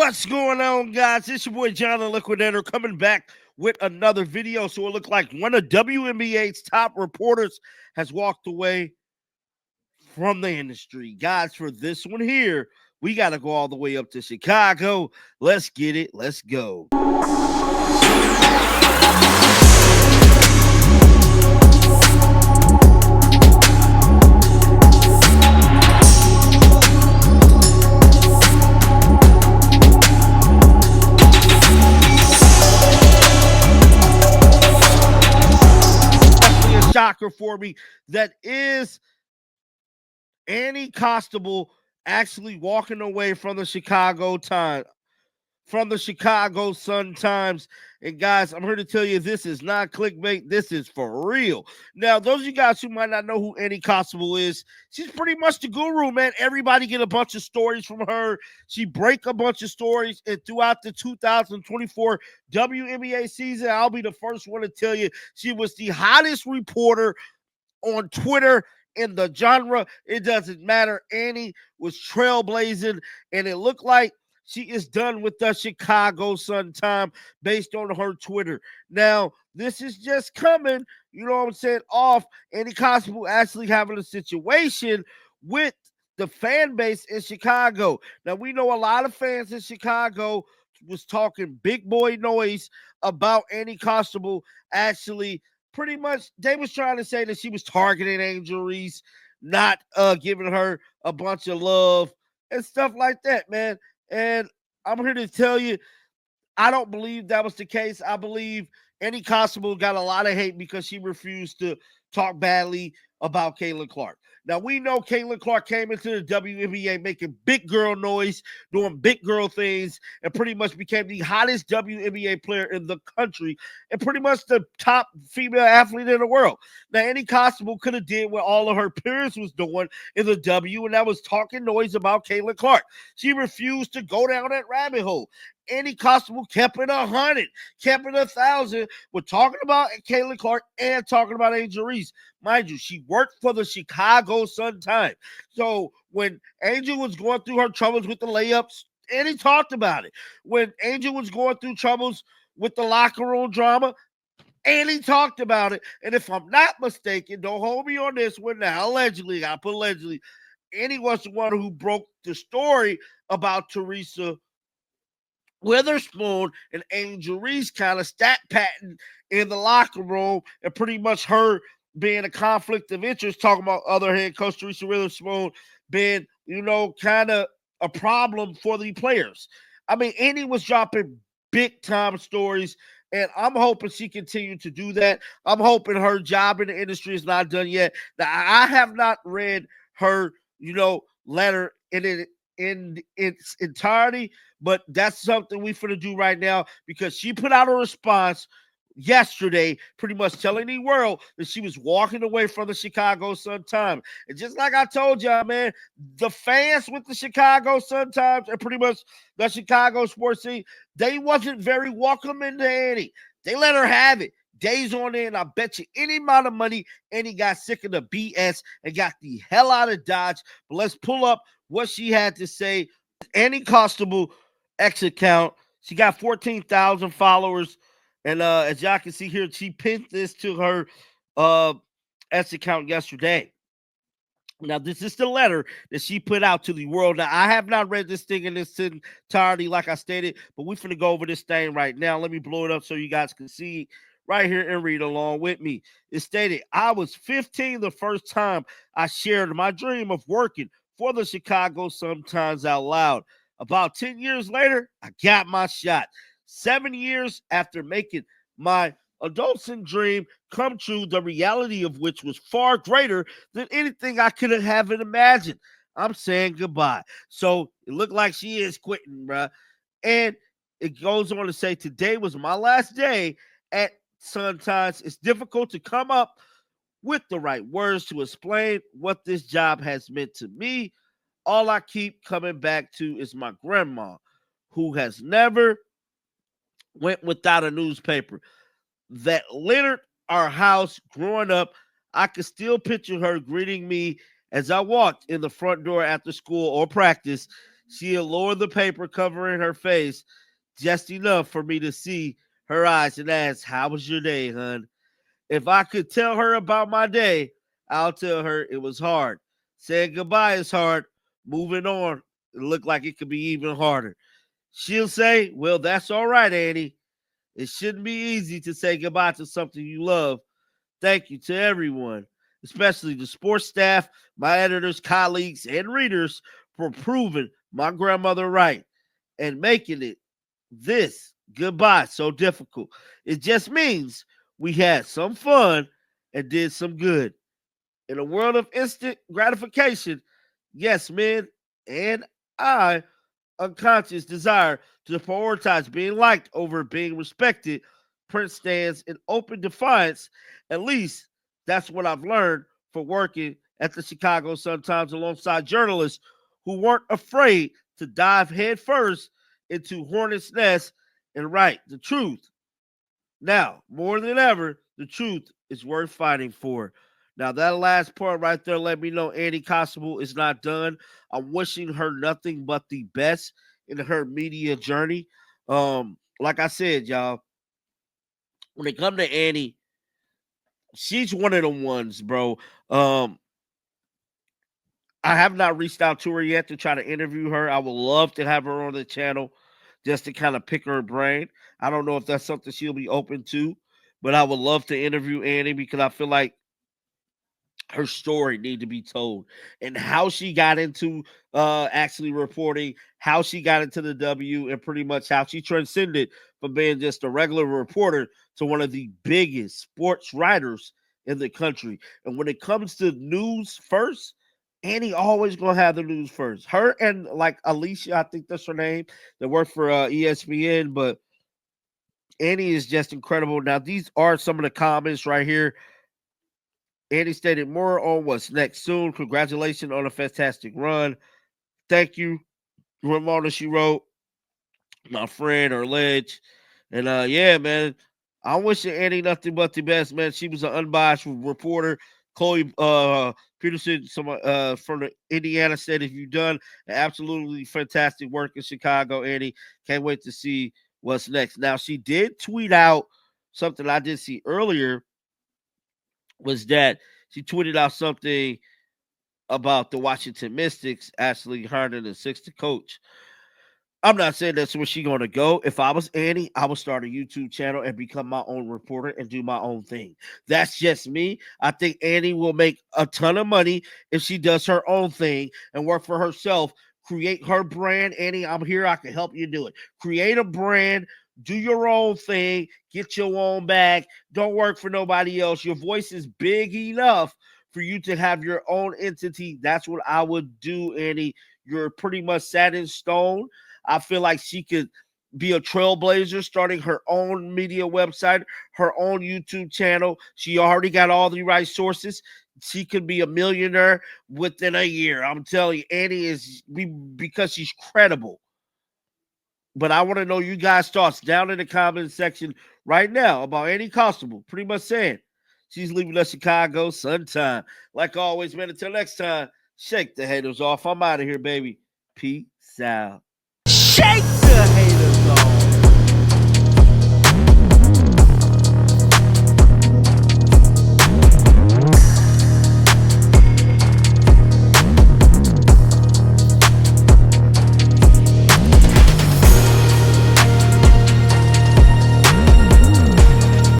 What's going on, guys? It's your boy John the Liquidator coming back with another video. So it looked like one of WNBA's top reporters has walked away from the industry. Guys, for this one here, we got to go all the way up to Chicago. Let's get it. Let's go. Shocker for me that is Annie Costabile actually walking away from the Chicago Sun Times. And guys, I'm here to tell you this is not clickbait. This is for real. Now, those of you guys who might not know who Annie Costabile is, she's pretty much the guru, man. Everybody get a bunch of stories from her. She break a bunch of stories, and throughout the 2024 WNBA season, I'll be the first one to tell you she was the hottest reporter on Twitter in the genre. It doesn't matter. Annie was trailblazing, and it looked like she is done with the Chicago Sun-Time based on her Twitter. Now, this is just coming, you know what I'm saying, off Annie Costabile actually having a situation with the fan base in Chicago. Now, we know a lot of fans in Chicago was talking big boy noise about Annie Costabile actually pretty much, they was trying to say that she was targeting Angel Reese, not giving her a bunch of love and stuff like that, man. And I'm here to tell you, I don't believe that was the case. I believe Annie Costabile got a lot of hate because she refused to talk badly about Caitlin Clark. Now, we know Caitlin Clark came into the WNBA making big girl noise, doing big girl things, and pretty much became the hottest WNBA player in the country and pretty much the top female athlete in the world. Now, Annie Costabile could have did what all of her peers was doing in the W, and that was talking noise about Caitlin Clark. She refused to go down that rabbit hole. Annie Costabile kept it 100, kept it 1,000. We're talking about Caitlin Clark and talking about Angel Reese. Mind you, she worked for the Chicago Sun-Time. So when Angel was going through her troubles with the layups, Annie talked about it. When Angel was going through troubles with the locker room drama, Annie talked about it. And if I'm not mistaken, don't hold me on this one now, allegedly, I put allegedly, Annie was the one who broke the story about Teresa Witherspoon and Angel Reese kind of stat patting in the locker room, and pretty much her being a conflict of interest, talking about other head coach Teresa Witherspoon being, kind of a problem for the players. I mean, Annie was dropping big time stories, and I'm hoping she continued to do that. I'm hoping her job in the industry is not done yet. Now, I have not read her, letter in its entirety, but that's something we finna do right now because she put out a response yesterday pretty much telling the world that she was walking away from the Chicago Sun-Time. And just like I told y'all, man, the fans with the Chicago Sun-Times and pretty much the Chicago sports scene, they wasn't very welcoming to Annie. They let her have it. Days on end, I bet you any amount of money, Annie got sick of the BS and got the hell out of Dodge. But let's pull up what she had to say. Annie Costabile X account. She got 14,000 followers. And as y'all can see here, she pinned this to her X account yesterday. Now, this is the letter that she put out to the world. Now, I have not read this thing in its entirety, like I stated, but we're finna go over this thing right now. Let me blow it up so you guys can see right here and read along with me. It stated, I was 15 the first time I shared my dream of working for the Chicago Sun-Times out loud. About 10 years later, I got my shot. 7 years after making my adolescent dream come true, the reality of which was far greater than anything I could have imagined. I'm saying goodbye. So it looked like she is quitting, bruh. And it goes on to say, today was my last day at Sun-Times. It's difficult to come up with the right words to explain what this job has meant to me. All I keep coming back to is my grandma, who has never went without a newspaper that littered our house growing up. I could still picture her greeting me as I walked in the front door after school or practice. She'll lower the paper covering her face just enough for me to see her eyes and ask, "How was your day, hun?" If I could tell her about my day, I'll tell her it was hard. Saying goodbye is hard. Moving on, it looked like it could be even harder. She'll say, "Well, that's all right, Annie. It shouldn't be easy to say goodbye to something you love. Thank you to everyone, especially the sports staff, my editors, colleagues, and readers for proving my grandmother right and making it this goodbye so difficult. It just means we had some fun and did some good. In a world of instant gratification, yes, men and I unconscious desire to prioritize being liked over being respected, Prince stands in open defiance. At least that's what I've learned for working at the Chicago Sun-Times alongside journalists who weren't afraid to dive headfirst into Hornets' nest and write the truth. Now, more than ever, the truth is worth fighting for. Now, that last part right there let me know Annie Costabile is not done. I'm wishing her nothing but the best in her media journey. Like I said, y'all, when it comes to Annie, she's one of the ones, bro. I have not reached out to her yet to try to interview her. I would love to have her on the channel just to kind of pick her brain. I don't know if that's something she'll be open to, but I would love to interview Annie because I feel like her story need to be told and how she got into actually reporting, how she got into the W, and pretty much how she transcended from being just a regular reporter to one of the biggest sports writers in the country. And when it comes to news first, Annie always gonna have the news first. Her and like Alicia, I think that's her name, that worked for ESPN, but Annie is just incredible. Now, these are some of the comments right here. Andy stated more on what's next soon. Congratulations on a fantastic run. Thank you, Ramona. She wrote, my friend or ledge. And yeah, man, I'm wishing Andy nothing but the best, man. She was an unbiased reporter. Chloe Peterson, from the Indiana State. If you've done an absolutely fantastic work in Chicago, Andy, can't wait to see what's next. Now, she did tweet out something I did see earlier, was that she tweeted out something about the Washington Mystics actually hiring an assistant coach. I'm not saying that's where she's going to go. If I was Annie, I would start a YouTube channel and become my own reporter and do my own thing. That's just me. I think Annie will make a ton of money if she does her own thing and work for herself, create her brand. Annie, I'm here. I can help you do it. Create a brand, do your own thing, get your own bag. Don't work for nobody else. Your voice is big enough for you to have your own entity. That's what I would do, Annie. You're pretty much set in stone. I feel like she could be a trailblazer, starting her own media website, her own YouTube channel. She already got all the right sources. She could be a millionaire within a year. I'm telling you, Annie is, because she's credible. But I want to know you guys' thoughts down in the comment section right now about Annie Costabile. Pretty much saying she's leaving the Chicago Sun-Time. Like always, man, until next time, shake the haters off. I'm out of here, baby. Peace out. Shake